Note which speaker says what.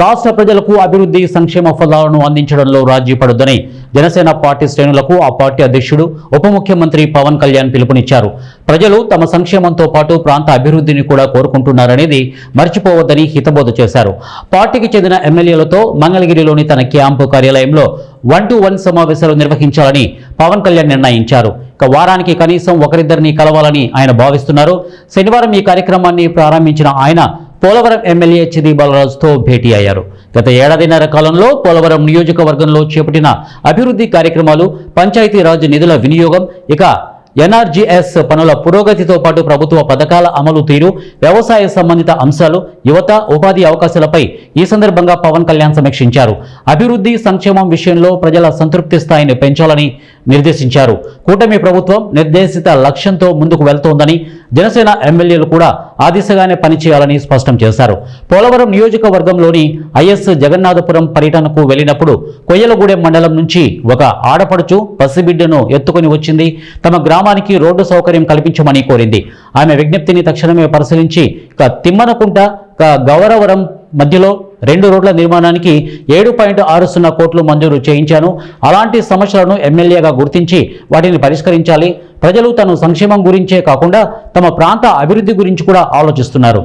Speaker 1: రాష్ట్ర ప్రజలకు అభివృద్ధి సంక్షేమ ఫలాలను అందించడంలో రాజీ పడొద్దని జనసేన పార్టీ శ్రేణులకు ఆ పార్టీ అధ్యక్షుడు ఉప ముఖ్యమంత్రి పవన్ కళ్యాణ్ పిలుపునిచ్చారు. ప్రజలు తమ సంక్షేమంతో పాటు ప్రాంత అభివృద్ధిని కూడా కోరుకుంటున్నారనేది మర్చిపోవద్దని హితబోధ చేశారు. పార్టీకి చెందిన ఎమ్మెల్యేలతో మంగళగిరిలోని తన క్యాంపు కార్యాలయంలో 1-to-1 సమావేశాలు నిర్వహించాలని పవన్ కళ్యాణ్ నిర్ణయించారు. వారానికి కనీసం ఒకరిద్దరిని కలవాలని ఆయన భావిస్తున్నారు. శనివారం ఈ కార్యక్రమాన్ని ప్రారంభించిన ఆయన పోలవరం ఎమ్మెల్యే చిది బాలరాజుతో భేటీ అయ్యారు. గత ఏడాదిన్నర కాలంలో పోలవరం నియోజకవర్గంలో చేపట్టిన అభివృద్ధి కార్యక్రమాలు, పంచాయతీరాజ్ నిధుల వినియోగం, ఇక ఎన్ఆర్జీఎస్ పనుల పురోగతితో పాటు ప్రభుత్వ పథకాల అమలు తీరు, వ్యవసాయ సంబంధిత అంశాలు, యువత ఉపాధి అవకాశాలపై ఈ సందర్భంగా పవన్ కళ్యాణ్ సమీక్షించారు. అభివృద్ధి సంక్షేమం విషయంలో ప్రజల సంతృప్తి స్థాయిని పెంచాలని నిర్దేశించారు. కూటమి ప్రభుత్వం నిర్దేశిత లక్ష్యంతో ముందుకు వెళ్తోందని, జనసేన ఎమ్మెల్యేలు కూడా ఆ దిశగానే పనిచేయాలని స్పష్టం చేశారు. పోలవరం నియోజకవర్గంలోని ఐఎస్ జగన్నాథపురం పర్యటనకు వెళ్లినప్పుడు కొయ్యలగూడెం మండలం నుంచి ఒక ఆడపడుచు పసిబిడ్డను ఎత్తుకొని వచ్చింది. తమ గ్రామానికి రోడ్డు సౌకర్యం కల్పించమని కోరింది. ఆమె విజ్ఞప్తిని తక్షణమే పరిశీలించి తిమ్మనకుంట గౌరవరం మధ్యలో 2 రోడ్ల నిర్మాణానికి 7.60 కోట్లు మంజూరు చేయించాను. అలాంటి సమస్యలను ఎమ్మెల్యేగా గుర్తించి వాటిని పరిష్కరించాలి. ప్రజలు తన సంక్షేమం గురించే కాకుండా తమ ప్రాంత అభివృద్ధి గురించి కూడా ఆలోచిస్తున్నారు.